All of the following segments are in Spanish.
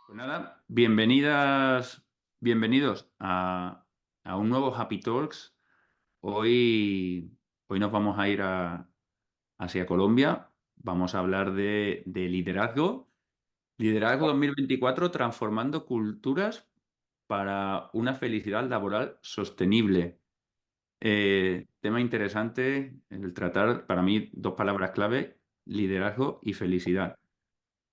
Pues nada, bienvenidos a un nuevo Happy Talks. Hoy nos vamos a ir hacia Colombia. Vamos a hablar de liderazgo. Liderazgo 2024, transformando culturas para una felicidad laboral sostenible. Tema interesante el tratar, para mí, dos palabras clave: liderazgo y felicidad.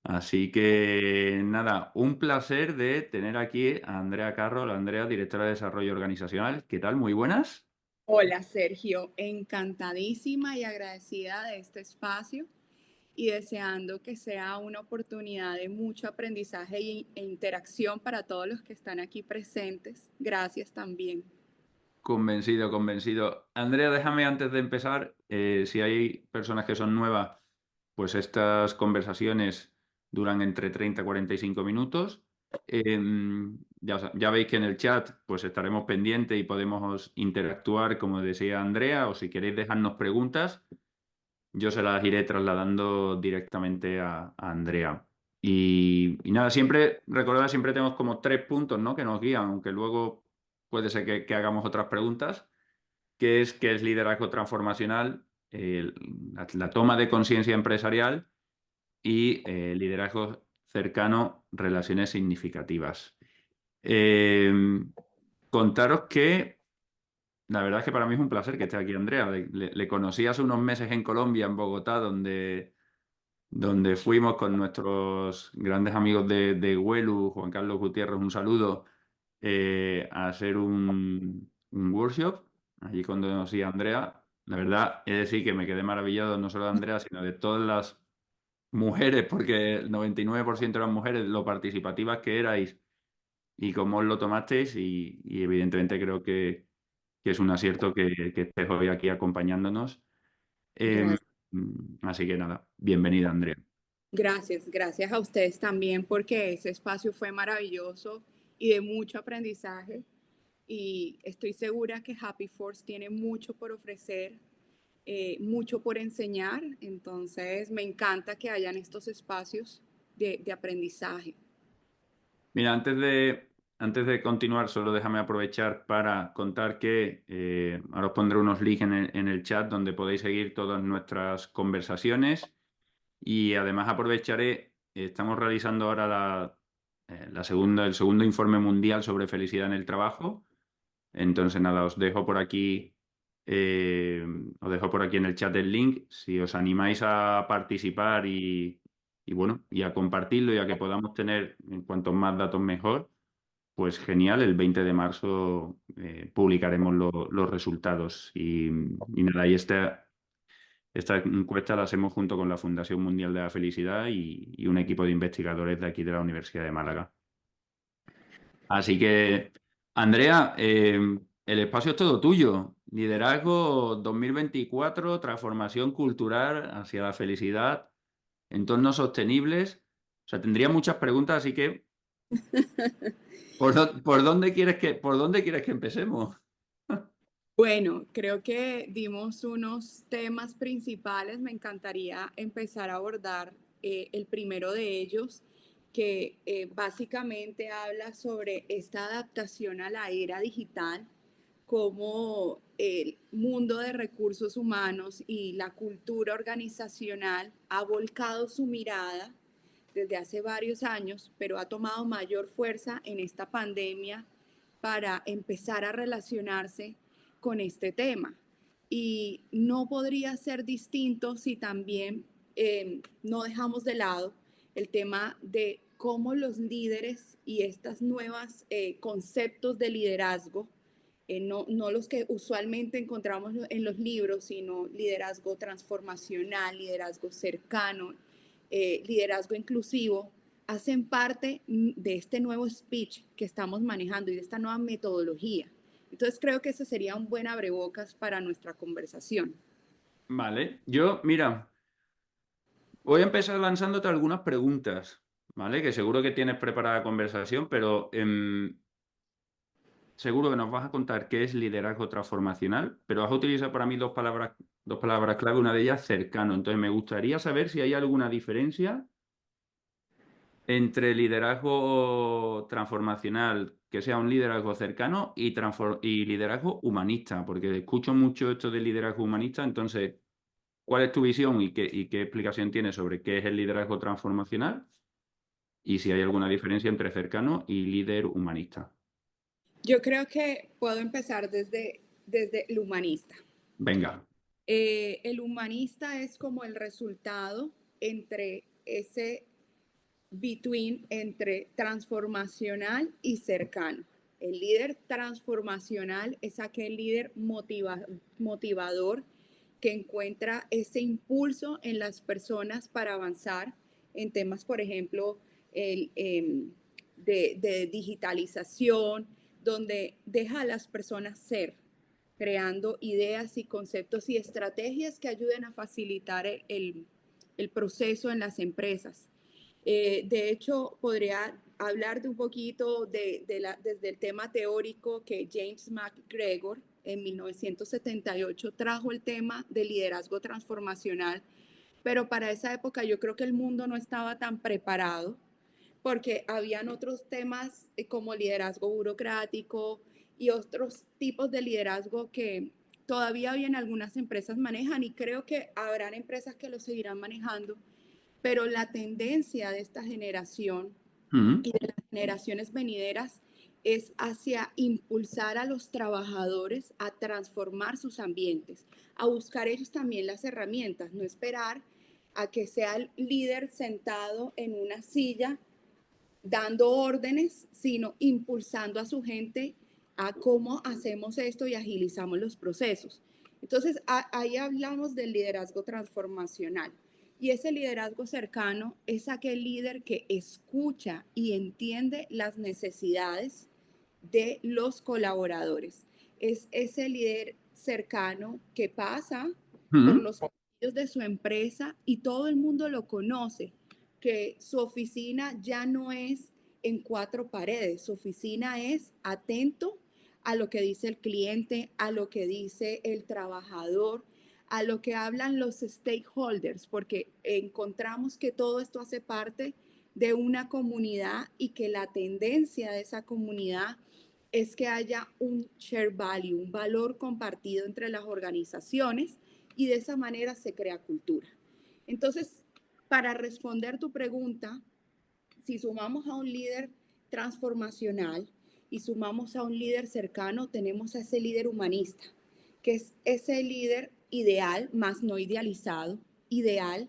Así que nada, un placer de tener aquí a Andrea Carroll. Andrea, directora de Desarrollo Organizacional. ¿Qué tal? Muy buenas. Hola Sergio, encantadísima y agradecida de este espacio y deseando que sea una oportunidad de mucho aprendizaje e interacción para todos los que están aquí presentes. Gracias también. Convencido, convencido. Andrea, déjame antes de empezar, si hay personas que son nuevas, pues estas conversaciones duran entre 30 y 45 minutos. Ya veis que en el chat pues estaremos pendientes y podemos interactuar como decía Andrea, o si queréis dejarnos preguntas, yo se las iré trasladando directamente a Andrea. Y nada, siempre, recordad, siempre tenemos como tres puntos, ¿no?, que nos guían, aunque luego puede ser que hagamos otras preguntas, que es qué es liderazgo transformacional, la toma de conciencia empresarial y liderazgo cercano, relaciones significativas. Eh, Contaros que la verdad es que para mí es un placer que esté aquí Andrea. Le conocí hace unos meses en Colombia, en Bogotá, donde fuimos con nuestros grandes amigos de Huelu, Juan Carlos Gutiérrez, un saludo, a hacer un workshop. Allí conocí a Andrea. La verdad es decir que me quedé maravillado no solo de Andrea, sino de todas las mujeres, porque el 99% eran mujeres, lo participativas que erais y cómo os lo tomasteis. Y evidentemente creo que es un acierto que estés hoy aquí acompañándonos. Eh, Gracias. Así que nada, bienvenida, Andrea. Gracias a ustedes también porque ese espacio fue maravilloso y de mucho aprendizaje y estoy segura que Happy Force tiene mucho por ofrecer, mucho por enseñar, entonces me encanta que hayan estos espacios de aprendizaje. Mira, antes de continuar, solo déjame aprovechar para contar que ahora os pondré unos links en el chat donde podéis seguir todas nuestras conversaciones y además aprovecharé, estamos realizando ahora el segundo informe mundial sobre felicidad en el trabajo. Entonces, nada, eh, os dejo por aquí en el chat el link. Si os animáis a participar y bueno, y a compartirlo y a que podamos tener en cuanto más datos mejor, pues genial. El 20 de marzo publicaremos los resultados. Y nada, esta encuesta la hacemos junto con la Fundación Mundial de la Felicidad y un equipo de investigadores de aquí de la Universidad de Málaga. Así que, Andrea, el espacio es todo tuyo. Liderazgo 2024, transformación cultural hacia la felicidad, entornos sostenibles. O sea, tendría muchas preguntas, así que, ¿por dónde quieres que empecemos? Bueno, creo que dimos unos temas principales. Me encantaría empezar a abordar el primero de ellos, que básicamente habla sobre esta adaptación a la era digital, cómo el mundo de recursos humanos y la cultura organizacional ha volcado su mirada desde hace varios años, pero ha tomado mayor fuerza en esta pandemia para empezar a relacionarse con este tema. Y no podría ser distinto si también no dejamos de lado el tema de cómo los líderes y estas nuevas conceptos de liderazgo, no los que usualmente encontramos en los libros, sino liderazgo transformacional, liderazgo cercano, liderazgo inclusivo, hacen parte de este nuevo speech que estamos manejando y de esta nueva metodología. Entonces creo que ese sería un buen abrebocas para nuestra conversación. Vale, mira, voy a empezar lanzándote algunas preguntas, ¿vale? Que seguro que tienes preparada la conversación, pero seguro que nos vas a contar qué es liderazgo transformacional, pero has utilizado para mí dos palabras clave, una de ellas cercano. Entonces me gustaría saber si hay alguna diferencia Entre liderazgo transformacional, que sea un liderazgo cercano, y liderazgo humanista, porque escucho mucho esto del liderazgo humanista. Entonces, ¿cuál es tu visión y qué explicación tienes sobre qué es el liderazgo transformacional? Y si hay alguna diferencia entre cercano y líder humanista. Yo creo que puedo empezar desde el humanista. Venga. El humanista es como el resultado entre ese between entre transformacional y cercano. El líder transformacional es aquel líder motivador que encuentra ese impulso en las personas para avanzar en temas, por ejemplo, de digitalización, donde deja a las personas ser, creando ideas y conceptos y estrategias que ayuden a facilitar el proceso en las empresas. De hecho, podría hablar de un poquito desde el tema teórico que James McGregor en 1978 trajo el tema del liderazgo transformacional, pero para esa época yo creo que el mundo no estaba tan preparado porque habían otros temas como liderazgo burocrático y otros tipos de liderazgo que todavía bien algunas empresas manejan y creo que habrán empresas que lo seguirán manejando, pero la tendencia de esta generación Mm. y de las generaciones venideras es hacia impulsar a los trabajadores a transformar sus ambientes, a buscar ellos también las herramientas, no esperar a que sea el líder sentado en una silla dando órdenes, sino impulsando a su gente a cómo hacemos esto y agilizamos los procesos. Entonces, ahí hablamos del liderazgo transformacional. Y ese liderazgo cercano es aquel líder que escucha y entiende las necesidades de los colaboradores. Es ese líder cercano que pasa por Mm. los pasillos de su empresa y todo el mundo lo conoce, que su oficina ya no es en cuatro paredes, su oficina es atento a lo que dice el cliente, a lo que dice el trabajador, a lo que hablan los stakeholders, porque encontramos que todo esto hace parte de una comunidad y que la tendencia de esa comunidad es que haya un share value, un valor compartido entre las organizaciones y de esa manera se crea cultura. Entonces, para responder tu pregunta, si sumamos a un líder transformacional y sumamos a un líder cercano, tenemos a ese líder humanista, que es ese líder ideal, más no idealizado, ideal,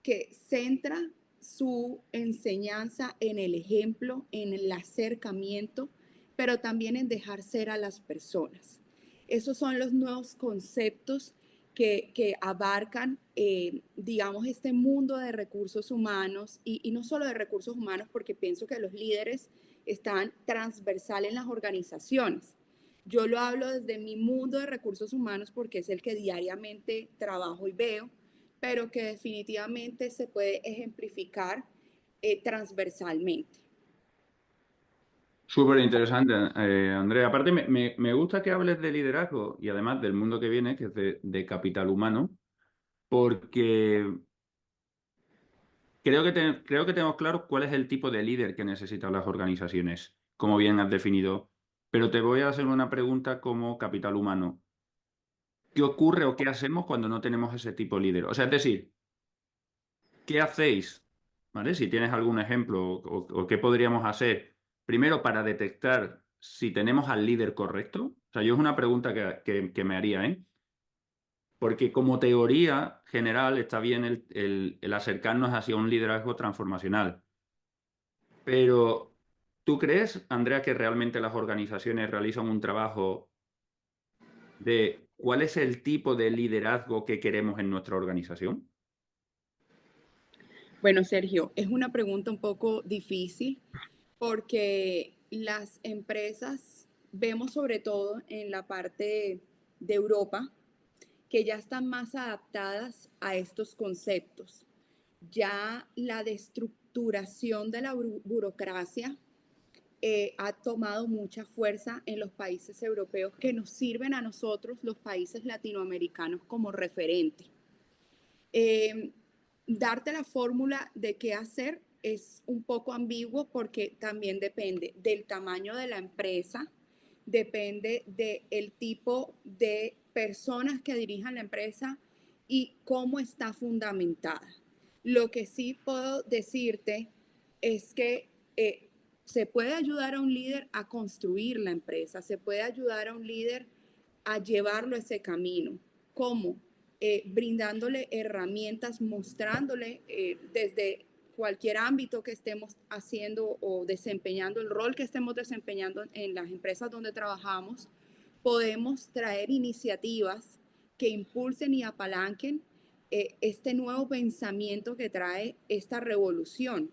que centra su enseñanza en el ejemplo, en el acercamiento, pero también en dejar ser a las personas. Esos son los nuevos conceptos que abarcan, digamos, este mundo de recursos humanos y no solo de recursos humanos, porque pienso que los líderes están transversal en las organizaciones. Yo lo hablo desde mi mundo de recursos humanos porque es el que diariamente trabajo y veo, pero que definitivamente se puede ejemplificar transversalmente. Súper interesante, Andrea. Aparte, me gusta que hables de liderazgo y además del mundo que viene, que es de capital humano, porque creo que tenemos claro cuál es el tipo de líder que necesitan las organizaciones, como bien has definido. Pero te voy a hacer una pregunta como capital humano. ¿Qué ocurre o qué hacemos cuando no tenemos ese tipo de líder? O sea, es decir, ¿qué hacéis? ¿Vale? Si tienes algún ejemplo o qué podríamos hacer primero para detectar si tenemos al líder correcto. O sea, yo es una pregunta que me haría, ¿eh? Porque como teoría general está bien el acercarnos hacia un liderazgo transformacional. Pero, ¿tú crees, Andrea, que realmente las organizaciones realizan un trabajo de cuál es el tipo de liderazgo que queremos en nuestra organización? Bueno, Sergio, es una pregunta un poco difícil porque las empresas, vemos sobre todo en la parte de Europa, que ya están más adaptadas a estos conceptos. Ya la destructuración de la burocracia ha tomado mucha fuerza en los países europeos que nos sirven a nosotros, los países latinoamericanos, como referente. Eh, Darte la fórmula de qué hacer es un poco ambiguo porque también depende del tamaño de la empresa, depende del tipo de personas que dirijan la empresa y cómo está fundamentada. Lo que sí puedo decirte es que se puede ayudar a un líder a construir la empresa, se puede ayudar a un líder a llevarlo a ese camino. ¿Cómo? Brindándole herramientas, mostrándole desde cualquier ámbito que estemos haciendo o desempeñando, el rol que estemos desempeñando en las empresas donde trabajamos, podemos traer iniciativas que impulsen y apalanquen este nuevo pensamiento que trae esta revolución.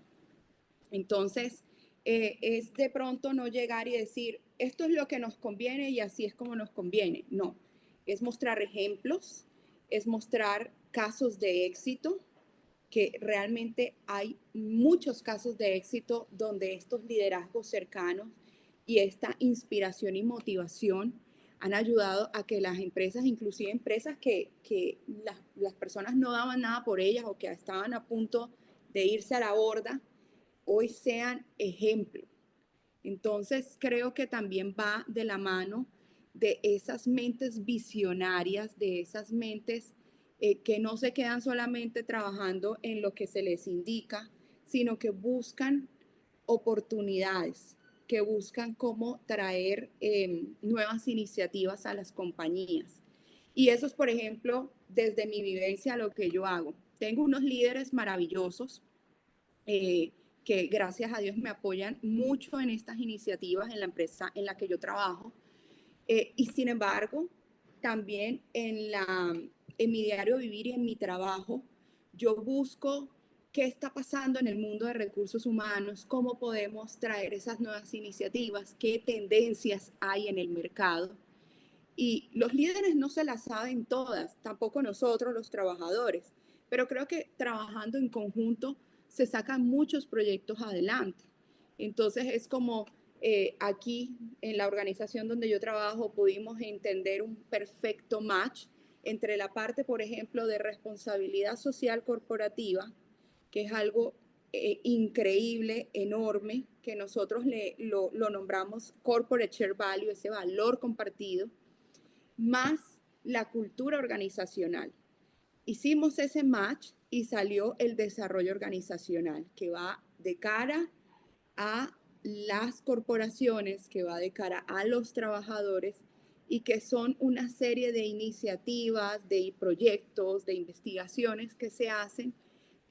Entonces, es de pronto no llegar y decir, esto es lo que nos conviene y así es como nos conviene. No, es mostrar ejemplos, es mostrar casos de éxito, que realmente hay muchos casos de éxito donde estos liderazgos cercanos y esta inspiración y motivación han ayudado a que las empresas, inclusive empresas que las personas no daban nada por ellas o que estaban a punto de irse a la borda, hoy sean ejemplo. Entonces, creo que también va de la mano de esas mentes visionarias, de esas mentes que no se quedan solamente trabajando en lo que se les indica, sino que buscan oportunidades, que buscan cómo traer nuevas iniciativas a las compañías. Y eso es, por ejemplo, desde mi vivencia, lo que yo hago. Tengo unos líderes maravillosos eh, que gracias a Dios me apoyan mucho en estas iniciativas en la empresa en la que yo trabajo. Y sin embargo, también en mi diario vivir y en mi trabajo, yo busco qué está pasando en el mundo de recursos humanos, cómo podemos traer esas nuevas iniciativas, qué tendencias hay en el mercado. Y los líderes no se las saben todas, tampoco nosotros los trabajadores, pero creo que trabajando en conjunto se sacan muchos proyectos adelante. Entonces es como aquí en la organización donde yo trabajo pudimos entender un perfecto match entre la parte, por ejemplo, de responsabilidad social corporativa, que es algo increíble, enorme, que nosotros lo nombramos Corporate Share Value, ese valor compartido, más la cultura organizacional. Hicimos ese match y salió el desarrollo organizacional, que va de cara a las corporaciones, que va de cara a los trabajadores y que son una serie de iniciativas, de proyectos, de investigaciones que se hacen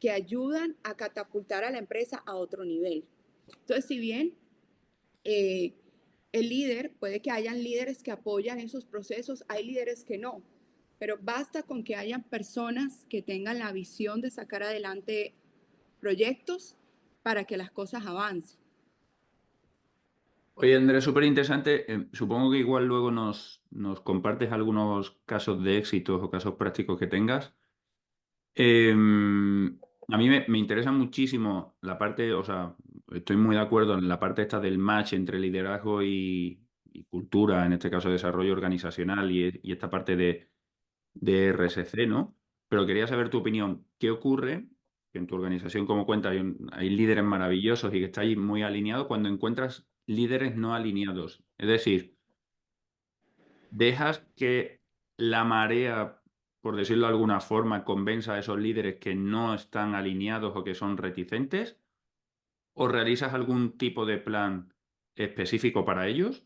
que ayudan a catapultar a la empresa a otro nivel. Entonces, si bien eh, el líder, puede que hayan líderes que apoyan esos procesos, hay líderes que no, pero basta con que hayan personas que tengan la visión de sacar adelante proyectos para que las cosas avancen. Oye, Andrés, súper interesante. Supongo que igual luego nos compartes algunos casos de éxitos o casos prácticos que tengas. A mí me interesa muchísimo la parte, o sea, estoy muy de acuerdo en la parte esta del match entre liderazgo y cultura, en este caso desarrollo organizacional y esta parte de RSC, ¿no? Pero quería saber tu opinión. ¿Qué ocurre? Que en tu organización, como cuenta, hay líderes maravillosos y que estáis muy alineados cuando encuentras líderes no alineados. Es decir, dejas que la marea, por decirlo de alguna forma, convenza a esos líderes que no están alineados o que son reticentes, o realizas algún tipo de plan específico para ellos,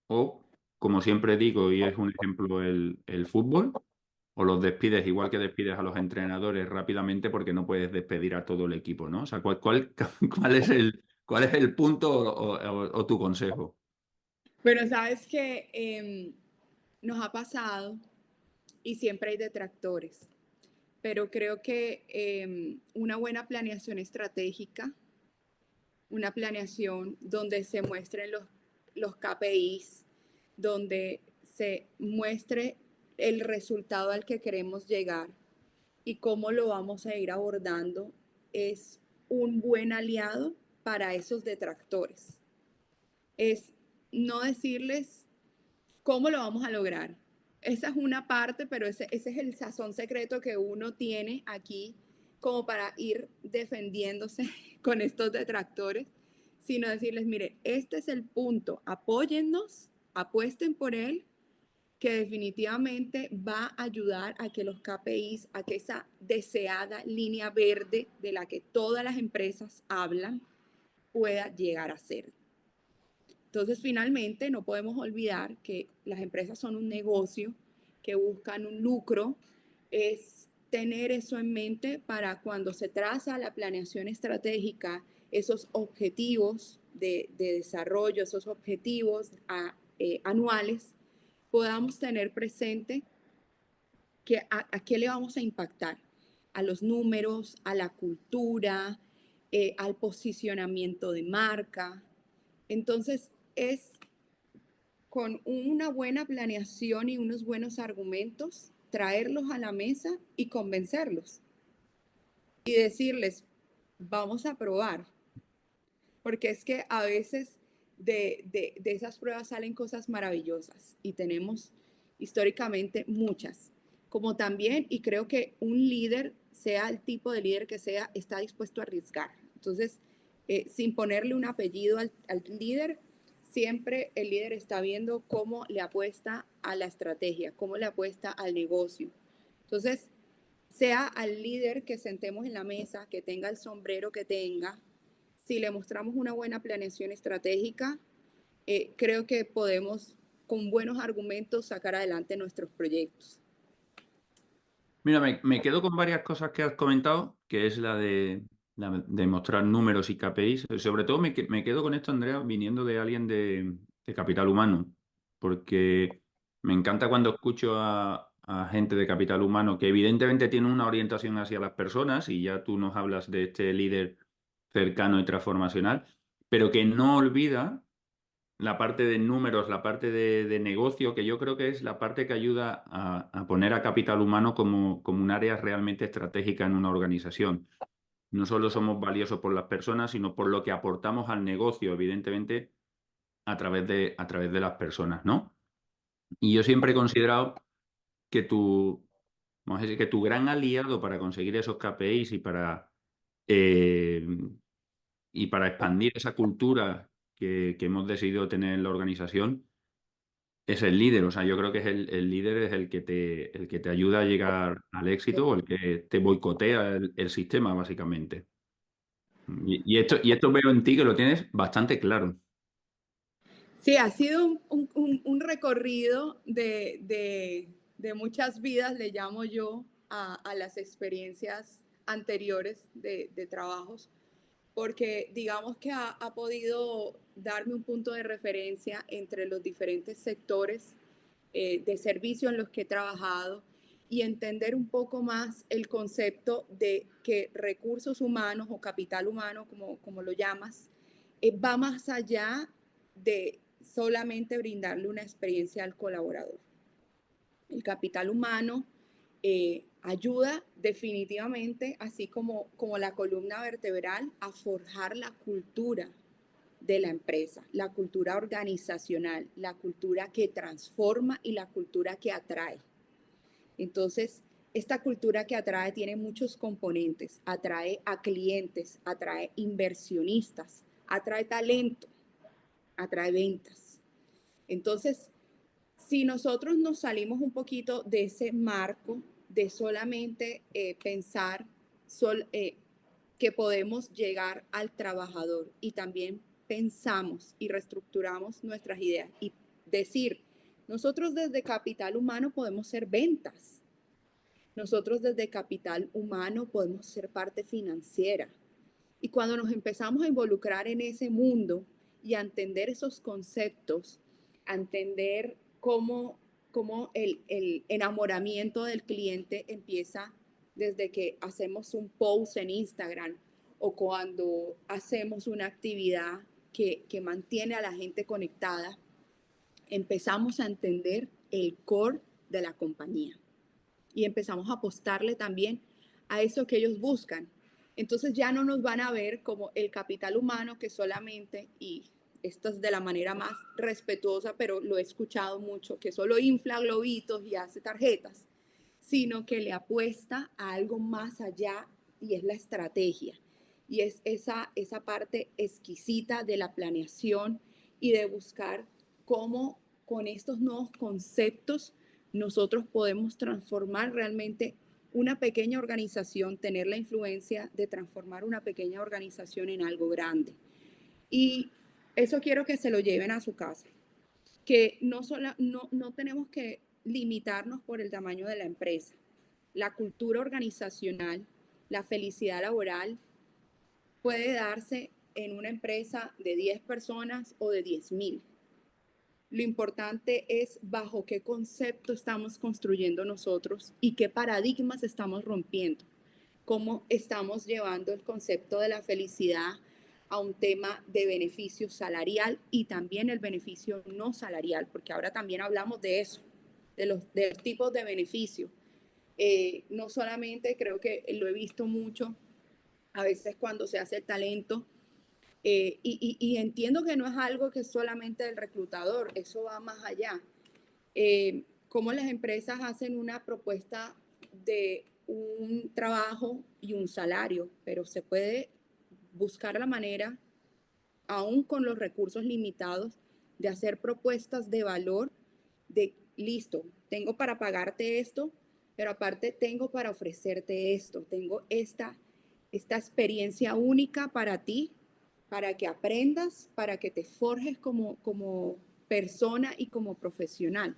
o, como siempre digo, y es un ejemplo el fútbol, o los despides igual que despides a los entrenadores rápidamente porque no puedes despedir a todo el equipo, ¿no? O sea, cuál es el punto o tu consejo? Pero sabes que nos ha pasado y siempre hay detractores, pero creo que una buena planeación estratégica, una planeación donde se muestren los KPIs, donde se muestre el resultado al que queremos llegar y cómo lo vamos a ir abordando, es un buen aliado para esos detractores. Es no decirles cómo lo vamos a lograr. Esa es una parte, pero ese es el sazón secreto que uno tiene aquí como para ir defendiéndose con estos detractores, sino decirles, mire, este es el punto, apóyennos, apuesten por él, que definitivamente va a ayudar a que los KPIs, a que esa deseada línea verde de la que todas las empresas hablan, pueda llegar a ser. Entonces, finalmente, no podemos olvidar que las empresas son un negocio, que buscan un lucro, es tener eso en mente para cuando se traza la planeación estratégica, esos objetivos de desarrollo, esos objetivos anuales, podamos tener presente que a qué le vamos a impactar, a los números, a la cultura, al posicionamiento de marca. Entonces, es con una buena planeación y unos buenos argumentos, traerlos a la mesa y convencerlos y decirles, vamos a probar, porque es que a veces de esas pruebas salen cosas maravillosas y tenemos históricamente muchas, como también, y creo que un líder, sea el tipo de líder que sea, está dispuesto a arriesgar. Entonces, sin ponerle un apellido al líder, siempre el líder está viendo cómo le apuesta a la estrategia, cómo le apuesta al negocio. Entonces, sea al líder que sentemos en la mesa, que tenga el sombrero que tenga, si le mostramos una buena planeación estratégica, creo que podemos con buenos argumentos sacar adelante nuestros proyectos. Mira, me quedo con varias cosas que has comentado, que es la de mostrar números y KPIs. Sobre todo me quedo con esto, Andrea, viniendo de alguien de capital humano, porque me encanta cuando escucho a gente de capital humano que evidentemente tiene una orientación hacia las personas, y ya tú nos hablas de este líder cercano y transformacional, pero que no olvida la parte de números, la parte de negocio, que yo creo que es la parte que ayuda a poner a capital humano como un área realmente estratégica en una organización. No solo somos valiosos por las personas, sino por lo que aportamos al negocio, evidentemente, a través de las personas, ¿no? Y yo siempre he considerado que vamos a decir, que tu gran aliado para conseguir esos KPIs eh, y para expandir esa cultura que hemos decidido tener en la organización es el líder. O sea, yo creo que el líder es el que te ayuda a llegar al éxito, o el que te boicotea el sistema, básicamente. Y esto veo en ti que lo tienes bastante claro. Sí, ha sido un recorrido de muchas vidas, le llamo yo, a las experiencias anteriores de trabajos, porque digamos que ha podido darme un punto de referencia entre los diferentes sectores de servicio en los que he trabajado y entender un poco más el concepto de que recursos humanos o capital humano, como lo llamas, va más allá de solamente brindarle una experiencia al colaborador. El capital humano ayuda definitivamente, así como la columna vertebral, a forjar la cultura de la empresa, la cultura organizacional, la cultura que transforma y la cultura que atrae. Entonces, esta cultura que atrae tiene muchos componentes, atrae a clientes, atrae inversionistas, atrae talento, atrae ventas. Entonces, si nosotros nos salimos un poquito de ese marco de solamente pensar que podemos llegar al trabajador y también pensamos y reestructuramos nuestras ideas y decir, nosotros desde capital humano podemos ser ventas, nosotros desde capital humano podemos ser parte financiera. Y cuando nos empezamos a involucrar en ese mundo y a entender esos conceptos, a entender cómo el enamoramiento del cliente empieza desde que hacemos un post en Instagram o cuando hacemos una actividad que mantiene a la gente conectada, empezamos a entender el core de la compañía y empezamos a apostarle también a eso que ellos buscan. Entonces ya no nos van a ver como el capital humano que solamente, y esto es de la manera más respetuosa, pero lo he escuchado mucho, que solo infla globitos y hace tarjetas, sino que le apuesta a algo más allá y es la estrategia. Y es esa parte exquisita de la planeación y de buscar cómo con estos nuevos conceptos nosotros podemos transformar realmente una pequeña organización, tener la influencia de transformar una pequeña organización en algo grande. Y eso quiero que se lo lleven a su casa, que no tenemos que limitarnos por el tamaño de la empresa. La cultura organizacional, la felicidad laboral puede darse en una empresa de 10 personas o de 10.000. Lo importante es bajo qué concepto estamos construyendo nosotros y qué paradigmas estamos rompiendo, cómo estamos llevando el concepto de la felicidad a un tema de beneficio salarial y también el beneficio no salarial, porque ahora también hablamos de eso, de los tipos de beneficio. No solamente, creo que lo he visto mucho, a veces cuando se hace el talento, y entiendo que no es algo que es solamente del reclutador, eso va más allá. Cómo las empresas hacen una propuesta de un trabajo y un salario, pero se puede buscar la manera, aún con los recursos limitados, de hacer propuestas de valor, de listo, tengo para pagarte esto, pero aparte tengo para ofrecerte esto, tengo esta experiencia única para ti, para que aprendas, para que te forjes como persona y como profesional.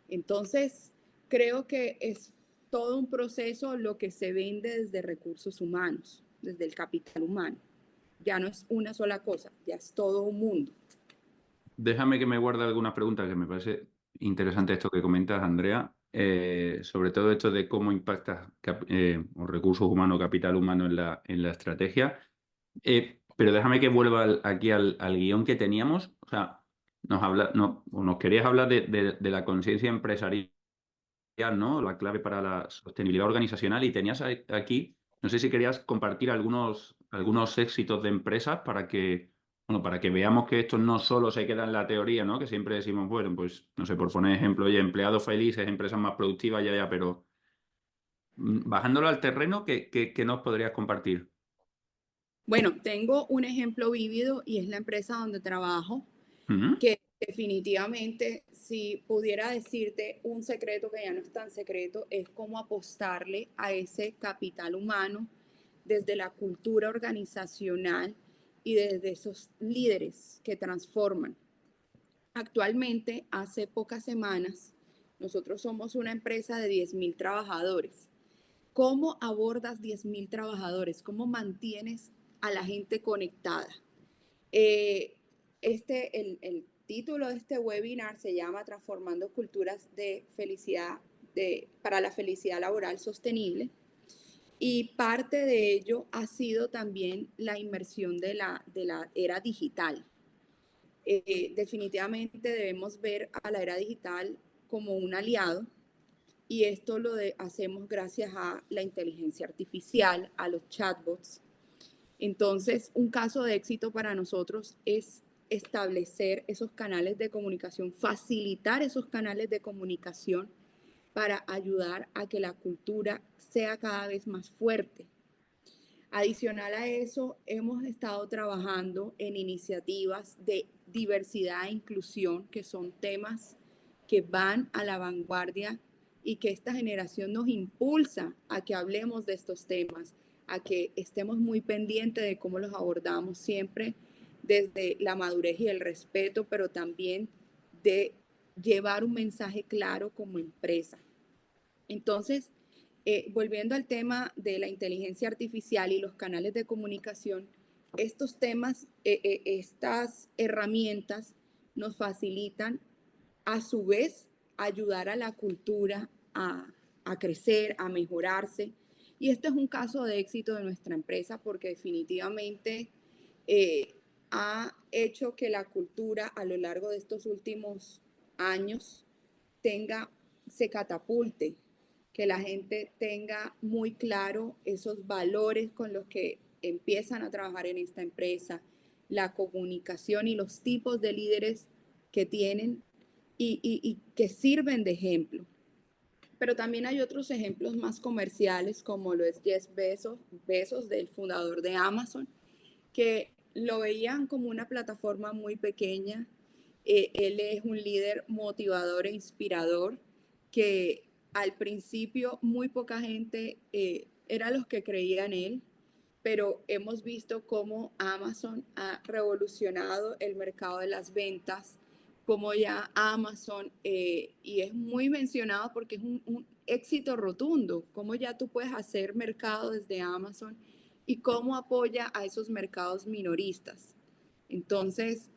Entonces, creo que es todo un proceso lo que se vende desde recursos humanos, desde el capital humano. Ya no es una sola cosa, ya es todo un mundo. Déjame que me guarde algunas preguntas, que me parece interesante esto que comentas, Andrea, sobre todo esto de cómo impacta los recursos humanos, capital humano en la estrategia. Pero déjame que vuelva aquí al guión que teníamos. O sea, nos querías hablar de la conciencia empresarial, ¿no? La clave para la sostenibilidad organizacional, y tenías aquí, no sé si querías compartir algunos éxitos de empresas para que veamos que esto no solo se queda en la teoría, ¿no? Que siempre decimos, bueno, pues, no sé, por poner ejemplo, oye, empleados felices, empresas más productivas, ya, pero bajándolo al terreno, ¿qué nos podrías compartir? Bueno, tengo un ejemplo vívido y es la empresa donde trabajo, Ujú. que definitivamente, si pudiera decirte un secreto que ya no es tan secreto, es cómo apostarle a ese capital humano desde la cultura organizacional y desde esos líderes que transforman. Actualmente, hace pocas semanas, nosotros somos una empresa de 10.000 trabajadores. ¿Cómo abordas 10.000 trabajadores? ¿Cómo mantienes a la gente conectada? Eh, el título de este webinar se llama Transformando Culturas de Felicidad para la Felicidad Laboral Sostenible, y parte de ello ha sido también la inmersión de la era digital. Definitivamente debemos ver a la era digital como un aliado, y esto hacemos gracias a la inteligencia artificial, a los chatbots. Entonces, un caso de éxito para nosotros es establecer esos canales de comunicación, facilitar esos canales de comunicación para ayudar a que la cultura sea cada vez más fuerte. Adicional a eso, hemos estado trabajando en iniciativas de diversidad e inclusión, que son temas que van a la vanguardia y que esta generación nos impulsa a que hablemos de estos temas, a que estemos muy pendientes de cómo los abordamos siempre desde la madurez y el respeto, pero también de llevar un mensaje claro como empresa. Entonces, volviendo al tema de la inteligencia artificial y los canales de comunicación, estos temas, estas herramientas nos facilitan a su vez ayudar a la cultura a crecer, a mejorarse. Y este es un caso de éxito de nuestra empresa porque definitivamente ha hecho que la cultura a lo largo de estos últimos años se catapulte, que la gente tenga muy claro esos valores con los que empiezan a trabajar en esta empresa, la comunicación y los tipos de líderes que tienen y que sirven de ejemplo. pero también hay otros ejemplos más comerciales, como lo es Jeff Bezos, del fundador de Amazon, que lo veían como una plataforma muy pequeña. Él es un líder motivador e inspirador que al principio muy poca gente era los que creía en él, pero hemos visto cómo Amazon ha revolucionado el mercado de las ventas, cómo ya Amazon, y es muy mencionado porque es un éxito rotundo, cómo ya tú puedes hacer mercado desde Amazon y cómo apoya a esos mercados minoristas. Entonces,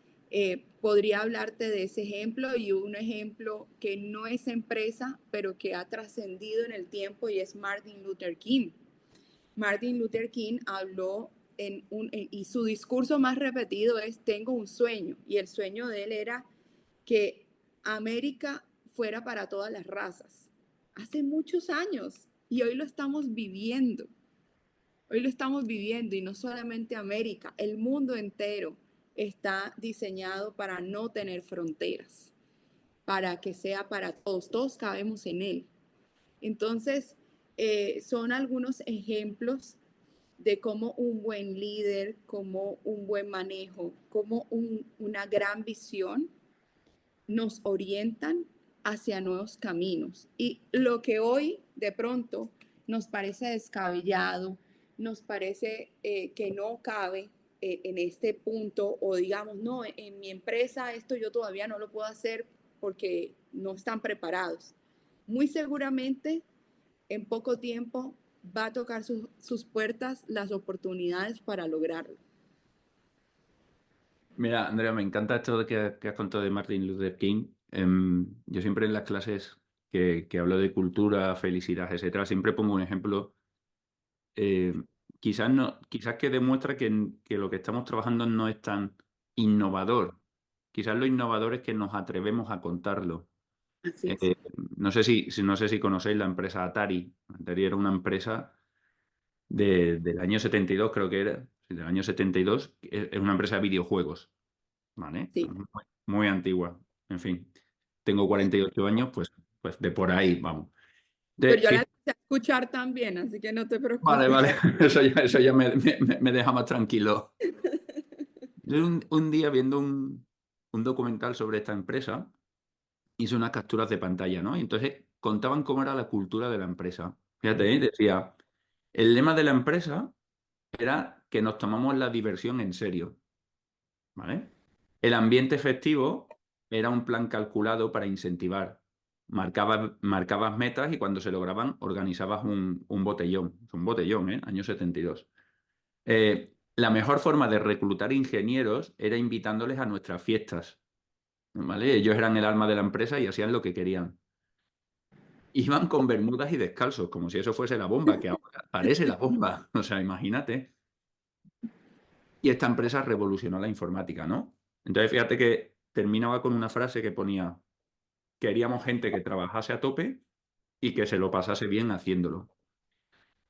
podría hablarte de ese ejemplo y un ejemplo que no es empresa, pero que ha trascendido en el tiempo y es Martin Luther King. Martin Luther King habló y su discurso más repetido es tengo un sueño, y el sueño de él era que América fuera para todas las razas. Hace muchos años y hoy lo estamos viviendo. Hoy lo estamos viviendo y no solamente América, el mundo entero está diseñado para no tener fronteras, para que sea para todos, todos cabemos en él. Entonces, son algunos ejemplos de cómo un buen líder, cómo un buen manejo, cómo una gran visión nos orientan hacia nuevos caminos. Y lo que hoy de pronto nos parece descabellado, nos parece que no cabe en este punto, o digamos, no, en mi empresa esto yo todavía no lo puedo hacer porque no están preparados. Muy seguramente en poco tiempo va a tocar sus puertas las oportunidades para lograrlo. Mira, Andrea, me encanta esto de que has contado de Martin Luther King. Yo siempre en las clases que hablo de cultura, felicidad, etcétera, siempre pongo un ejemplo. eh, Quizás no, quizás que demuestra que lo que estamos trabajando no es tan innovador. Quizás lo innovador es que nos atrevemos a contarlo. Así es. Eh, no sé si conocéis la empresa Atari. Atari era una empresa del año 72, creo que era, sí, del año 72. Es una empresa de videojuegos, ¿vale? Sí. Muy, muy antigua. En fin, tengo 48 años, pues de por ahí vamos. Pero yo la Fíjate, empecé a escuchar también, así que no te vale, preocupes. vale, eso ya me deja más tranquilo. Yo un día viendo un documental sobre esta empresa, hice unas capturas de pantalla, ¿no? Y entonces contaban cómo era la cultura de la empresa. Fíjate, decía, el lema de la empresa era que nos tomamos la diversión en serio, ¿vale? El ambiente festivo era un plan calculado para incentivar. Marcabas metas y cuando se lograban organizabas un botellón. Es un botellón, ¿eh? Año 72. La mejor forma de reclutar ingenieros era invitándoles a nuestras fiestas, ¿vale? Ellos eran el alma de la empresa y hacían lo que querían. Iban con bermudas y descalzos, como si eso fuese la bomba, que ahora parece la bomba. O sea, imagínate. Y esta empresa revolucionó la informática, ¿no? Entonces, fíjate que terminaba con una frase que ponía, queríamos gente que trabajase a tope y que se lo pasase bien haciéndolo.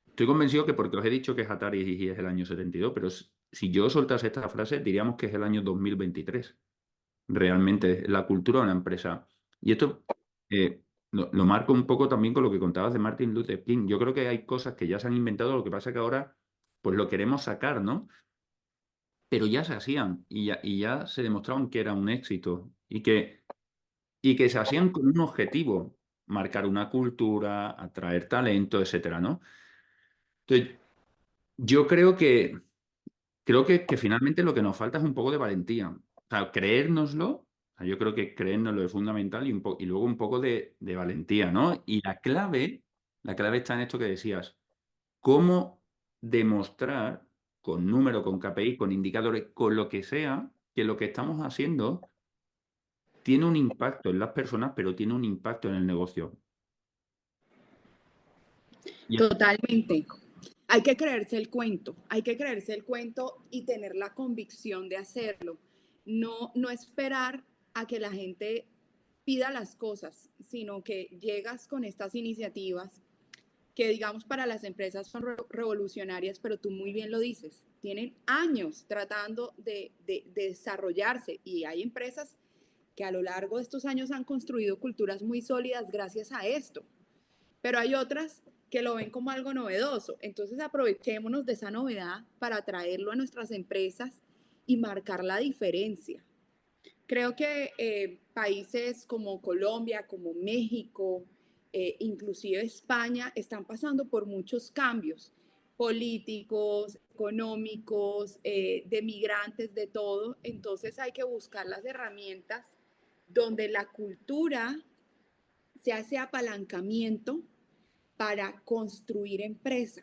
Estoy convencido que porque os he dicho que es Atari y es el año 72, pero si yo soltase esta frase, diríamos que es el año 2023. Realmente, la cultura de una empresa. Y esto lo marco un poco también con lo que contabas de Martin Luther King. Yo creo que hay cosas que ya se han inventado, lo que pasa que ahora pues lo queremos sacar, ¿no? Pero ya se hacían y ya se demostraban que era un éxito y que se hacían con un objetivo, marcar una cultura, atraer talento, etcétera, ¿no? Entonces, yo creo que finalmente lo que nos falta es un poco de valentía. O sea, creérnoslo. O sea, yo creo que creérnoslo es fundamental y luego un poco de valentía, ¿no? Y la clave está en esto que decías. ¿Cómo demostrar con números, con KPI, con indicadores, con lo que sea, que lo que estamos haciendo tiene un impacto en las personas, pero tiene un impacto en el negocio? Y Totalmente. Hay que creerse el cuento, hay que creerse el cuento y tener la convicción de hacerlo. No, no esperar a que la gente pida las cosas, sino que llegas con estas iniciativas que digamos para las empresas son revolucionarias, pero tú muy bien lo dices, tienen años tratando de desarrollarse y hay empresas que a lo largo de estos años han construido culturas muy sólidas gracias a esto. pero hay otras que lo ven como algo novedoso. Entonces aprovechémonos de esa novedad para traerlo a nuestras empresas y marcar la diferencia. Creo que países como Colombia, como México, inclusive España, están pasando por muchos cambios políticos, económicos, de migrantes, de todo. Entonces hay que buscar las herramientas donde la cultura se hace apalancamiento para construir empresa,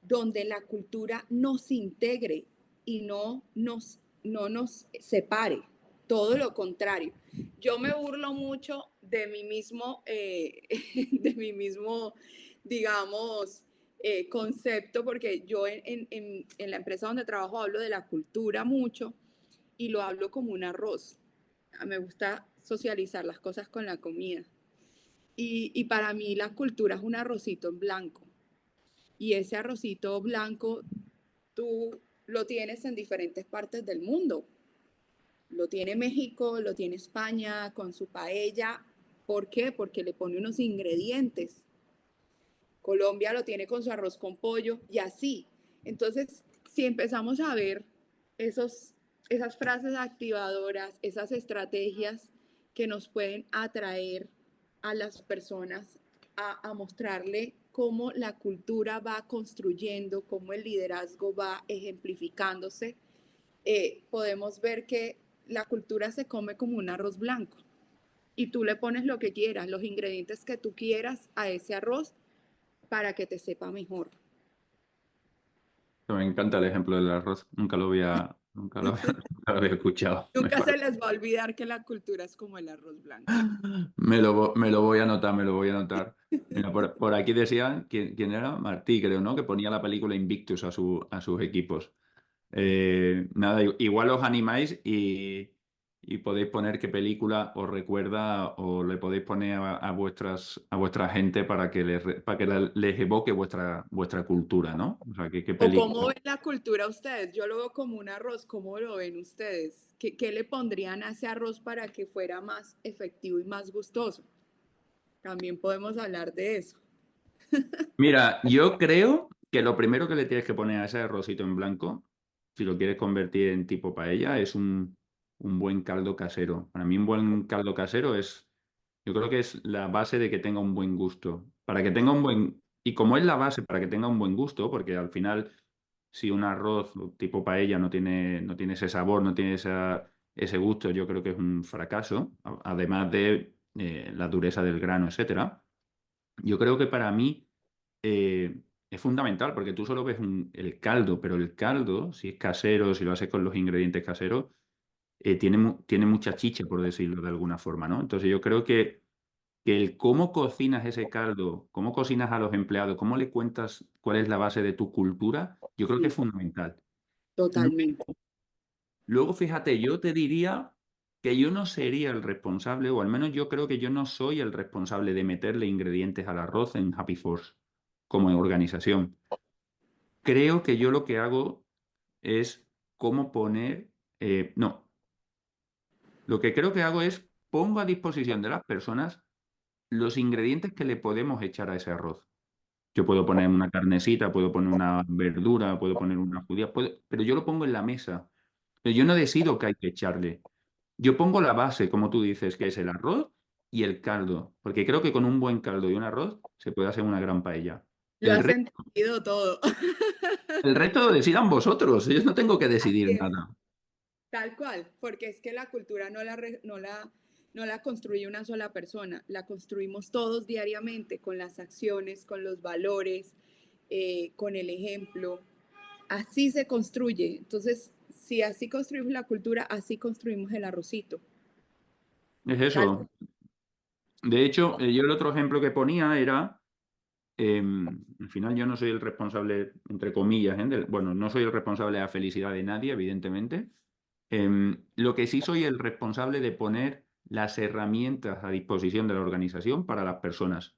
donde la cultura nos integre y no nos separe, todo lo contrario. Yo me burlo mucho de mí mismo, de mi mismo, digamos, concepto, porque yo en la empresa donde trabajo hablo de la cultura mucho y lo hablo como un arroz. Me gusta socializar las cosas con la comida. Y para mí la cultura es un arrocito en blanco. Y ese arrocito blanco tú lo tienes en diferentes partes del mundo. Lo tiene México, lo tiene España con su paella. ¿Por qué? Porque le pone unos ingredientes. Colombia lo tiene con su arroz con pollo y así. Entonces, si empezamos a ver esas frases activadoras, esas estrategias que nos pueden atraer a las personas a mostrarle cómo la cultura va construyendo, cómo el liderazgo va ejemplificándose, podemos ver que la cultura se come como un arroz blanco y tú le pones lo que quieras, los ingredientes que tú quieras a ese arroz para que te sepa mejor. Me encanta el ejemplo del arroz. Nunca lo había escuchado. Nunca se les va a olvidar que la cultura es como el arroz blanco. Me lo voy a anotar, me lo voy a anotar. Mira, por aquí decían, ¿quién era? Martí, creo, ¿no? Que ponía la película Invictus a sus equipos. Nada, igual os animáis y podéis poner qué película os recuerda o le podéis poner a vuestra gente para que les evoque vuestra cultura, ¿no? O sea, qué ¿O cómo película. ven la cultura ustedes? Yo lo veo como un arroz, ¿cómo lo ven ustedes? ¿Qué le pondrían a ese arroz para que fuera más efectivo y más gustoso? También podemos hablar de eso. Mira, yo creo que lo primero que le tienes que poner a ese arrocito en blanco, si lo quieres convertir en tipo paella, es un buen caldo casero. Para mí un buen caldo casero yo creo que es la base de que tenga un buen gusto. Para que tenga un buen, y como es la base para que tenga un buen gusto, porque al final, si un arroz tipo paella no tiene ese sabor, no tiene ese gusto, yo creo que es un fracaso, además de la dureza del grano, etcétera. Yo creo que para mí es fundamental, porque tú solo ves el caldo, pero el caldo, si es casero, si lo haces con los ingredientes caseros, tiene mucha chicha, por decirlo de alguna forma, ¿no? Entonces yo creo que el cómo cocinas ese caldo, cómo cocinas a los empleados, cómo le cuentas cuál es la base de tu cultura, yo creo que es Sí, fundamental. Lu- totalmente. Luego, fíjate, yo te diría que yo no sería el responsable, o al menos yo creo que yo no soy el responsable de meterle ingredientes al arroz en Happy Force como organización. Creo que yo lo que hago es cómo poner, no, lo que creo que hago es pongo a disposición de las personas los ingredientes que le podemos echar a ese arroz. Yo puedo poner una carnecita, puedo poner una verdura, puedo poner una judía, pero yo lo pongo en la mesa. Pero yo no decido qué hay que echarle. Yo pongo la base, como tú dices, que es el arroz y el caldo, porque creo que con un buen caldo y un arroz se puede hacer una gran paella. Lo El has resto, entendido todo. el resto lo decidan vosotros, yo no tengo que Así decidir es, nada. tal cual, porque es que la cultura no la construye una sola persona, la construimos todos diariamente con las acciones, con los valores, con el ejemplo. Así se construye. Entonces, si así construimos la cultura, así construimos el arrocito. Es Tal, eso. De hecho, yo el otro ejemplo que ponía era, al final yo no soy el responsable, entre comillas, bueno, no soy el responsable de la felicidad de nadie, evidentemente. Lo que sí soy el responsable de poner las herramientas a disposición de la organización para las personas.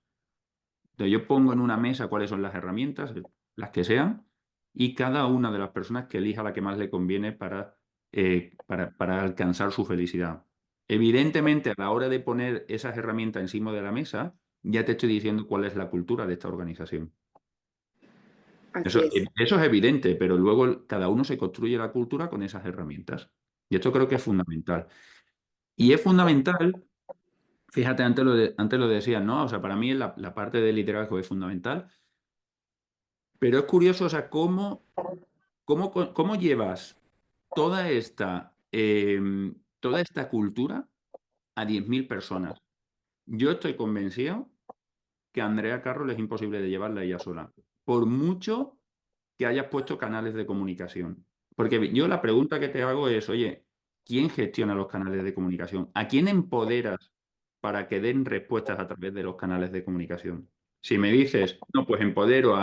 Entonces, yo pongo en una mesa cuáles son las herramientas, las que sean, y cada una de las personas que elija la que más le conviene para alcanzar su felicidad. Evidentemente, a la hora de poner esas herramientas encima de la mesa, ya te estoy diciendo cuál es la cultura de esta organización. Así Eso, es. eso es evidente, pero luego cada uno se construye la cultura con esas herramientas. Y esto creo que es fundamental. Y es fundamental, fíjate, antes lo decías, ¿no? O sea, para mí la parte de liderazgo es fundamental, pero es curioso, o sea, cómo llevas toda esta cultura a 10.000 personas. Yo estoy convencido que a Andrea Carroll es imposible de llevarla ella sola, por mucho que hayas puesto canales de comunicación. Porque yo la pregunta que te hago es, oye, ¿quién gestiona los canales de comunicación? ¿A quién empoderas para que den respuestas a través de los canales de comunicación? Si me dices, no, pues empodero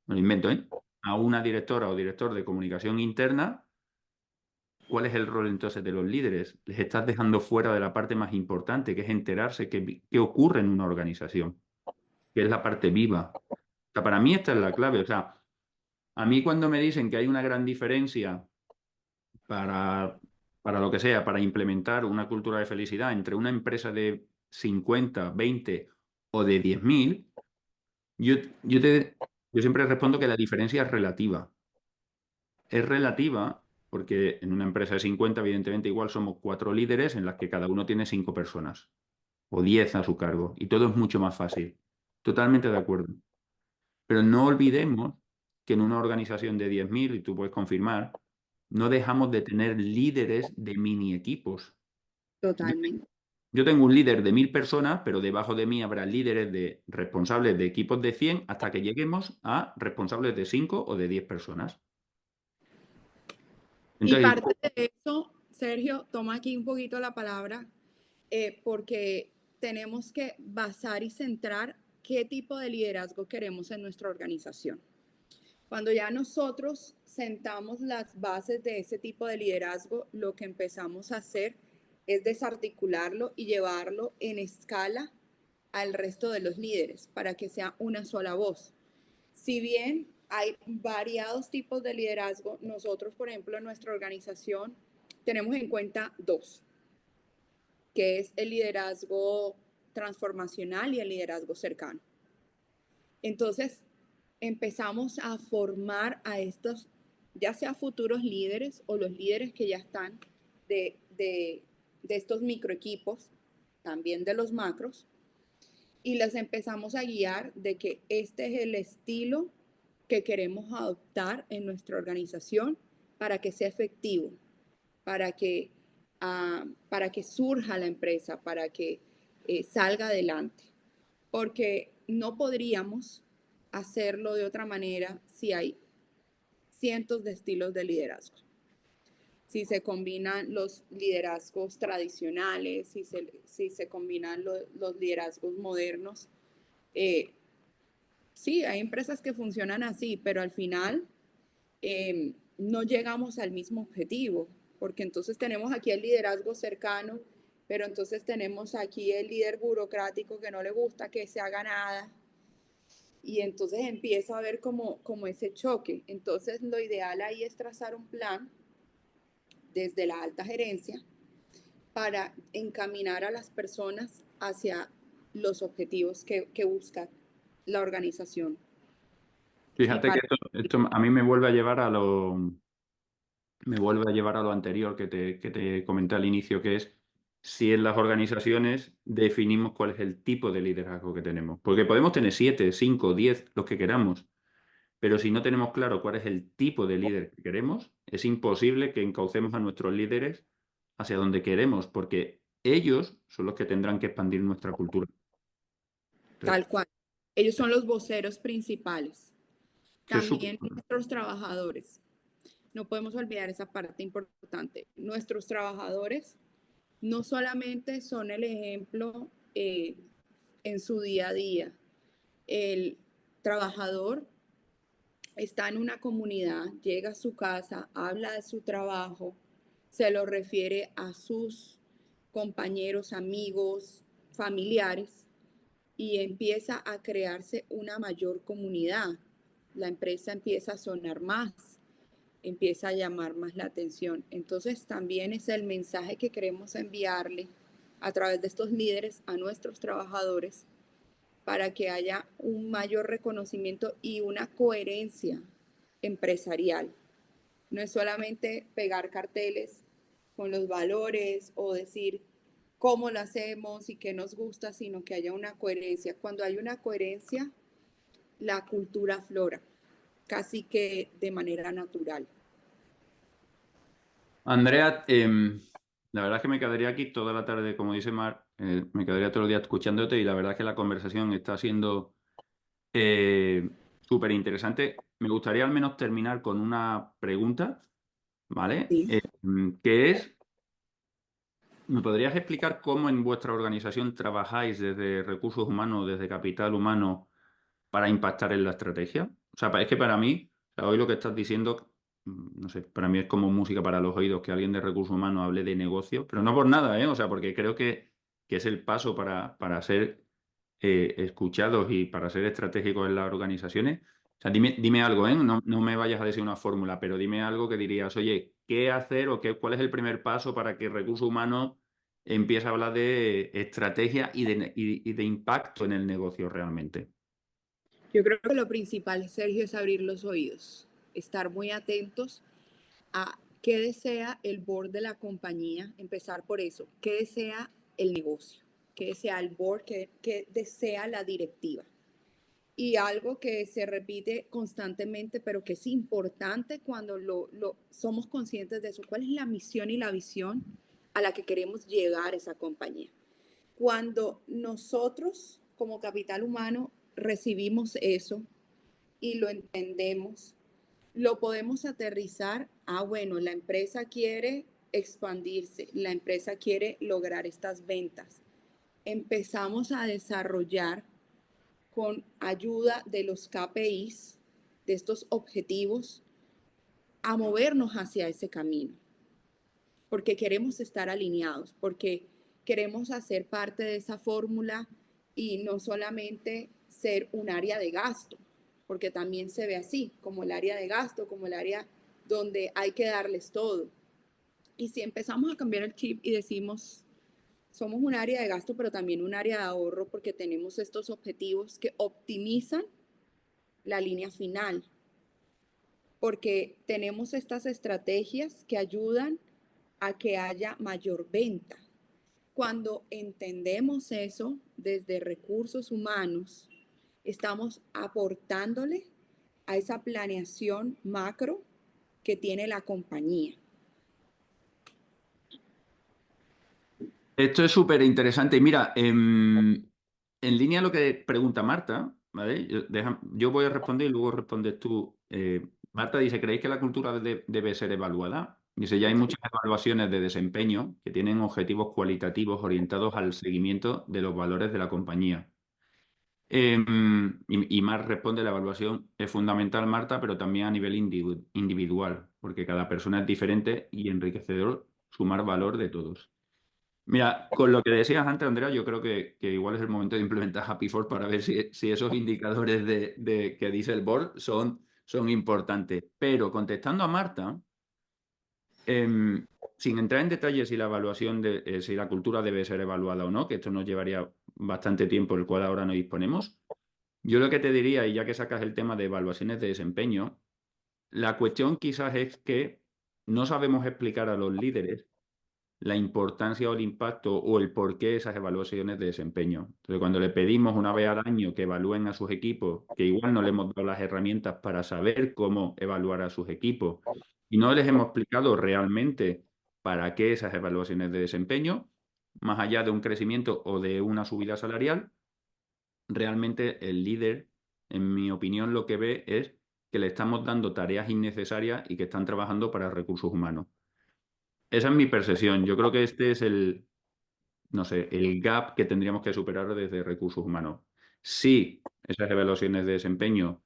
me lo invento, ¿eh? A una directora o director de comunicación interna, ¿cuál es el rol entonces de los líderes? Les estás dejando fuera de la parte más importante, que es enterarse qué ocurre en una organización, que es la parte viva. O sea, para mí esta es la clave. O sea, a mí cuando me dicen que hay una gran diferencia para, para lo que sea, para implementar una cultura de felicidad entre una empresa de 50, 20 o de 10.000, yo, yo siempre respondo que la diferencia es relativa. Es relativa porque en una empresa de 50, evidentemente, igual somos 4 líderes en las que cada uno tiene 5 personas o 10 a su cargo y todo es mucho más fácil. Totalmente de acuerdo. Pero no olvidemos que en una organización de 10.000, y tú puedes confirmar, no dejamos de tener líderes de mini equipos. Yo, Totalmente. yo tengo un líder de 1.000 personas, pero debajo de mí habrá líderes de responsables de equipos de 100 hasta que lleguemos a responsables de 5 o de 10 personas. Y Entonces, parte de eso, Sergio, toma aquí un poquito la palabra, porque tenemos que basar y centrar qué tipo de liderazgo queremos en nuestra organización. Cuando ya nosotros sentamos las bases de ese tipo de liderazgo, lo que empezamos a hacer es desarticularlo y llevarlo en escala al resto de los líderes para que sea una sola voz. Si bien hay variados tipos de liderazgo, nosotros, por ejemplo, en nuestra organización tenemos en cuenta dos, que es el liderazgo transformacional y el liderazgo cercano. Entonces, empezamos a formar a estos, ya sea futuros líderes o los líderes que ya están de estos microequipos, también de los macros, y les empezamos a guiar de que este es el estilo que queremos adoptar en nuestra organización para que sea efectivo, para que, para que surja la empresa, para que salga adelante. Porque no podríamos hacerlo de otra manera si hay cientos de estilos de liderazgo. Si se combinan los liderazgos tradicionales, si se combinan los liderazgos modernos, eh, sí, hay empresas que funcionan así, pero al final no llegamos al mismo objetivo, porque entonces tenemos aquí el liderazgo cercano, pero entonces tenemos aquí el líder burocrático que no le gusta que se haga nada, y entonces empieza a haber como ese choque. Entonces lo ideal ahí es trazar un plan desde la alta gerencia para encaminar a las personas hacia los objetivos que busca la organización. Y fíjate que para esto a mí me vuelve a llevar a lo anterior que te comenté al inicio, que es si en las organizaciones definimos cuál es el tipo de liderazgo que tenemos. Porque podemos tener 7, 5, 10, los que queramos, pero si no tenemos claro cuál es el tipo de líder que queremos, es imposible que encaucemos a nuestros líderes hacia donde queremos, porque ellos son los que tendrán que expandir nuestra cultura. Entonces, tal cual. Ellos son los voceros principales. eso es súper También nuestros trabajadores. No podemos olvidar esa parte importante. Nuestros trabajadores no solamente son el ejemplo en su día a día. El trabajador está en una comunidad, llega a su casa, habla de su trabajo, se lo refiere a sus compañeros, amigos, familiares y empieza a crearse una mayor comunidad. La empresa empieza a sonar más, empieza a llamar más la atención. Entonces también es el mensaje que queremos enviarle a través de estos líderes a nuestros trabajadores, para que haya un mayor reconocimiento y una coherencia empresarial. No es solamente pegar carteles con los valores o decir cómo lo hacemos y qué nos gusta, sino que haya una coherencia. Cuando hay una coherencia, la cultura aflora, casi que de manera natural. Andrea, la verdad es que me quedaría aquí toda la tarde, como dice Mar, me quedaría todo el día escuchándote y la verdad es que la conversación está siendo súper interesante. Me gustaría al menos terminar con una pregunta, ¿vale? Sí. Que es, ¿me podrías explicar cómo en vuestra organización trabajáis desde recursos humanos, desde capital humano, para impactar en la estrategia? O sea, es que para mí, o sea, hoy lo que estás diciendo, no sé, para mí es como música para los oídos que alguien de recursos humanos hable de negocio, pero no por nada, ¿eh? O sea, porque creo que es el paso para ser escuchados y para ser estratégicos en las organizaciones. O sea, dime algo, ¿eh? No me vayas a decir una fórmula, pero dime algo que dirías, oye, ¿qué hacer o cuál es el primer paso para que recursos humanos empiece a hablar de estrategia y de impacto en el negocio realmente? Yo creo que lo principal, Sergio, es abrir los oídos, estar muy atentos a qué desea el board de la compañía, empezar por eso, qué desea el negocio, qué desea el board, qué desea la directiva. Y algo que se repite constantemente, pero que es importante cuando somos conscientes de eso, cuál es la misión y la visión a la que queremos llegar esa compañía. Cuando nosotros como capital humano recibimos eso y lo entendemos, lo podemos aterrizar a, bueno, la empresa quiere expandirse, la empresa quiere lograr estas ventas. Empezamos a desarrollar con ayuda de los KPIs, de estos objetivos, a movernos hacia ese camino, porque queremos estar alineados, porque queremos hacer parte de esa fórmula y no solamente ser un área de gasto, porque también se ve así, como el área de gasto, como el área donde hay que darles todo. Y si empezamos a cambiar el chip y decimos, somos un área de gasto, pero también un área de ahorro, porque tenemos estos objetivos que optimizan la línea final, porque tenemos estas estrategias que ayudan a que haya mayor venta. Cuando entendemos eso desde recursos humanos, estamos aportándole a esa planeación macro que tiene la compañía. Esto es súper interesante. Y mira, en línea a lo que pregunta Marta, ¿vale? Yo voy a responder y luego respondes tú. Marta dice, ¿creéis que la cultura debe ser evaluada? Dice, ya hay muchas evaluaciones de desempeño que tienen objetivos cualitativos orientados al seguimiento de los valores de la compañía. Y Mar responde, la evaluación es fundamental, Marta, pero también a nivel individual, porque cada persona es diferente y enriquecedor sumar valor de todos. Mira, con lo que decías antes, Andrea, yo creo que igual es el momento de implementar Happy Force para ver si esos indicadores que dice el board son importantes. Pero contestando a Marta, sin entrar en detalles si la evaluación si la cultura debe ser evaluada o no, que esto nos llevaría bastante tiempo, el cual ahora no disponemos, yo lo que te diría, y ya que sacas el tema de evaluaciones de desempeño, la cuestión quizás es que no sabemos explicar a los líderes la importancia o el impacto o el porqué de esas evaluaciones de desempeño. Entonces, cuando le pedimos una vez al año que evalúen a sus equipos, que igual no le hemos dado las herramientas para saber cómo evaluar a sus equipos y no les hemos explicado realmente para qué esas evaluaciones de desempeño, más allá de un crecimiento o de una subida salarial, realmente el líder, en mi opinión, lo que ve es que le estamos dando tareas innecesarias y que están trabajando para recursos humanos. Esa es mi percepción. Yo creo que este es no sé, el gap que tendríamos que superar desde recursos humanos. Si esas evaluaciones de desempeño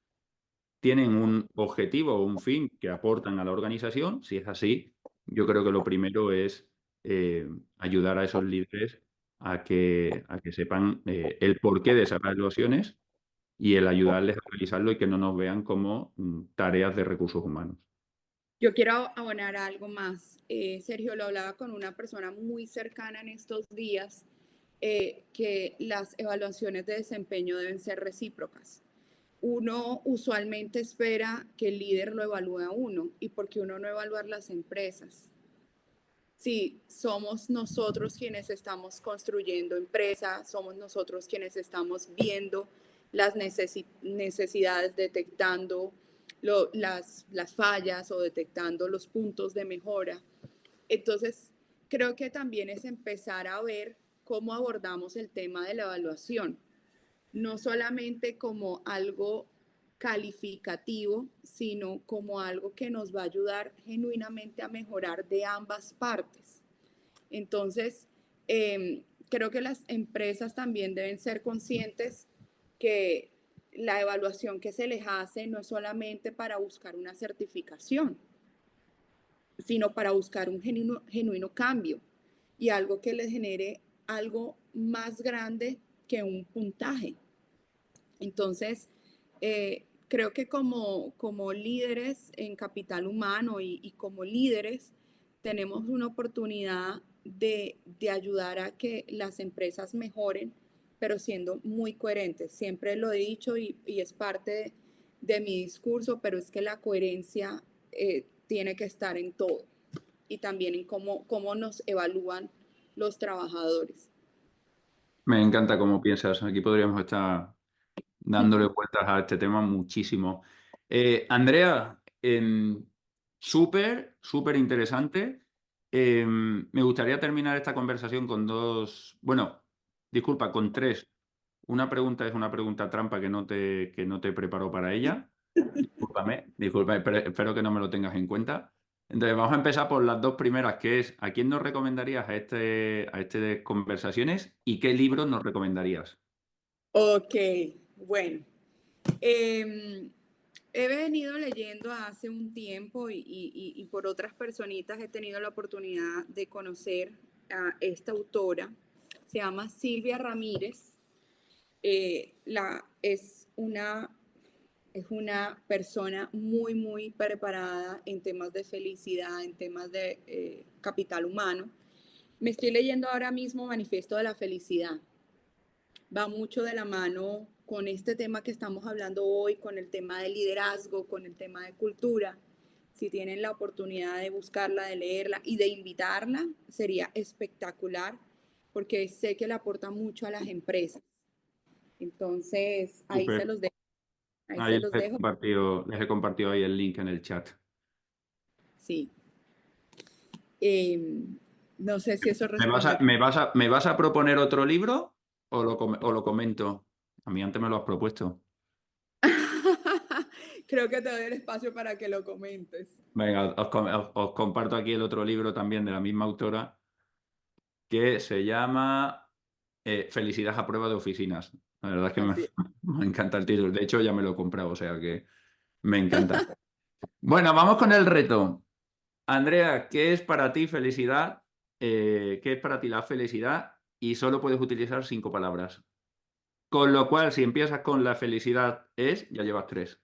tienen un objetivo o un fin que aportan a la organización, si es así, yo creo que lo primero es ayudar a esos líderes a que sepan el porqué de esas evaluaciones y el ayudarles a realizarlo y que no nos vean como tareas de recursos humanos. Yo quiero abonar algo más. Sergio, lo hablaba con una persona muy cercana en estos días que las evaluaciones de desempeño deben ser recíprocas. Uno usualmente espera que el líder lo evalúe a uno, y por qué uno no evaluar las empresas. Sí, somos nosotros quienes estamos construyendo empresas, somos nosotros quienes estamos viendo las necesidades, detectando las fallas o detectando los puntos de mejora. Entonces, creo que también es empezar a ver cómo abordamos el tema de la evaluación, no solamente como algo calificativo, sino como algo que nos va a ayudar genuinamente a mejorar de ambas partes. Entonces, creo que las empresas también deben ser conscientes que la evaluación que se les hace no es solamente para buscar una certificación, sino para buscar un genuino cambio y algo que les genere algo más grande que un puntaje. Entonces, creo que como líderes en capital humano y como líderes tenemos una oportunidad de ayudar a que las empresas mejoren, pero siendo muy coherentes. Siempre lo he dicho y es parte de mi discurso, pero es que la coherencia tiene que estar en todo y también en cómo nos evalúan los trabajadores. Me encanta cómo piensas. Aquí podríamos estar dándole vueltas a este tema muchísimo. Andrea, súper, súper interesante. Me gustaría terminar esta conversación con dos, bueno, disculpa, con tres. Una pregunta es una pregunta trampa que no te preparó para ella. Discúlpame, pero espero que no me lo tengas en cuenta. Entonces, vamos a empezar por las dos primeras, que es, ¿a quién nos recomendarías a este de conversaciones y qué libros nos recomendarías? Ok, bueno. Eh, He venido leyendo hace un tiempo y por otras personitas he tenido la oportunidad de conocer a esta autora. Se llama Silvia Ramírez. Es una persona muy, muy preparada en temas de felicidad, en temas de capital humano. Me estoy leyendo ahora mismo Manifiesto de la Felicidad. Va mucho de la mano con este tema que estamos hablando hoy, con el tema de liderazgo, con el tema de cultura. Si tienen la oportunidad de buscarla, de leerla y de invitarla, sería espectacular porque sé que le aporta mucho a las empresas. Entonces, ahí se Súper. los dejo. Ahí Ahí se los dejo. les he compartido ahí el link en el chat. Sí. Eh, no sé si eso ¿Me vas responde. a, me vas a, me vas a proponer otro libro o lo comento? A mí antes me lo has propuesto. Creo que te doy el espacio para que lo comentes. Venga, os comparto aquí el otro libro también de la misma autora que se llama Felicidad a prueba de oficinas. La verdad es que Así es. me encanta el título. De hecho, ya me lo he comprado, o sea que me encanta. Bueno, vamos con el reto. Andrea, ¿qué es para ti felicidad? ¿Qué es para ti la felicidad? Y solo puedes utilizar 5 palabras. Con lo cual, si empiezas con la felicidad es, ya llevas 3.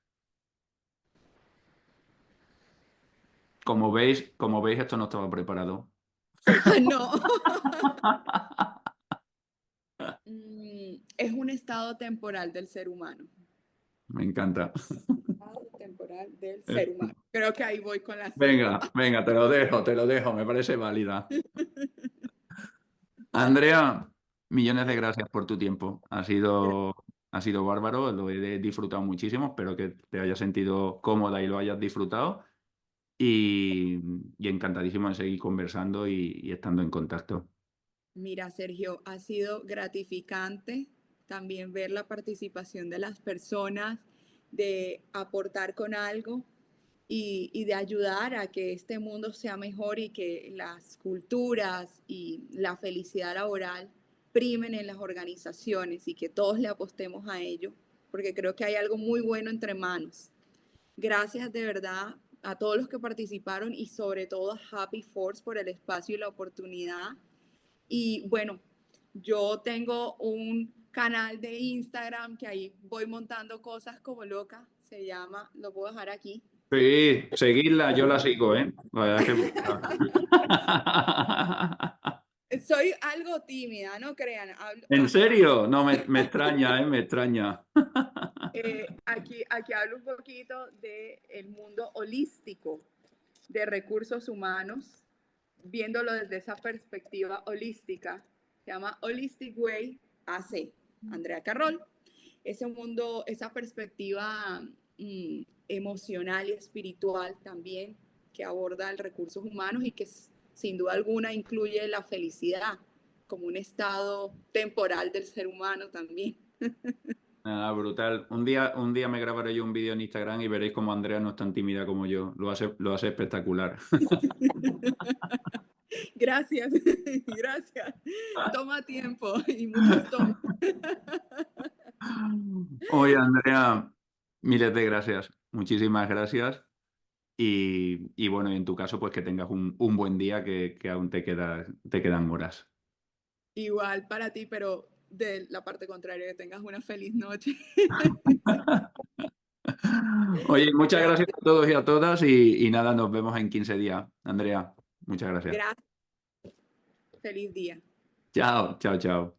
Como veis, esto no estaba preparado. No. Es un estado temporal del ser humano. Me encanta. Estado temporal del ser humano. Creo que ahí voy con las 5. Venga, venga, te lo dejo, me parece válida. Andrea, millones de gracias por tu tiempo. Ha sido bárbaro, lo he disfrutado muchísimo. Espero que te hayas sentido cómoda y lo hayas disfrutado. Y encantadísimo de seguir conversando y estando en contacto. Mira, Sergio, ha sido gratificante también ver la participación de las personas, de aportar con algo y de ayudar a que este mundo sea mejor y que las culturas y la felicidad laboral primen en las organizaciones y que todos le apostemos a ello, porque creo que hay algo muy bueno entre manos. Gracias de verdad a todos los que participaron y sobre todo a Happy Force por el espacio y la oportunidad. Y bueno, yo tengo un canal de Instagram que ahí voy montando cosas como loca. Se llama, lo puedo dejar aquí. Sí, seguidla, yo la sigo, ¿eh? La verdad es que... soy algo tímida, no crean. ¿En serio? No, me extraña, me extraña. Aquí hablo un poquito del mundo holístico de recursos humanos, viéndolo desde esa perspectiva holística. Se llama Holistic Way AC, Andrea Carroll. Ese mundo, esa perspectiva emocional y espiritual también que aborda el recursos humanos y que sin duda alguna incluye la felicidad como un estado temporal del ser humano también. Ah, brutal. Un día me grabaré yo un vídeo en Instagram y veréis cómo Andrea no es tan tímida como yo. Lo hace espectacular. Gracias, gracias. Toma tiempo y muchas tomas. Oye, Andrea, miles de gracias. Muchísimas gracias. Y bueno, y en tu caso, pues que tengas un buen día que aún te quedan horas. Igual para ti, pero de la parte contraria, que tengas una feliz noche. Oye, muchas gracias Gracias, a todos y a todas y nada, nos vemos en 15 días. Andrea, muchas gracias. gracias. Feliz día. Chao, chao, chao.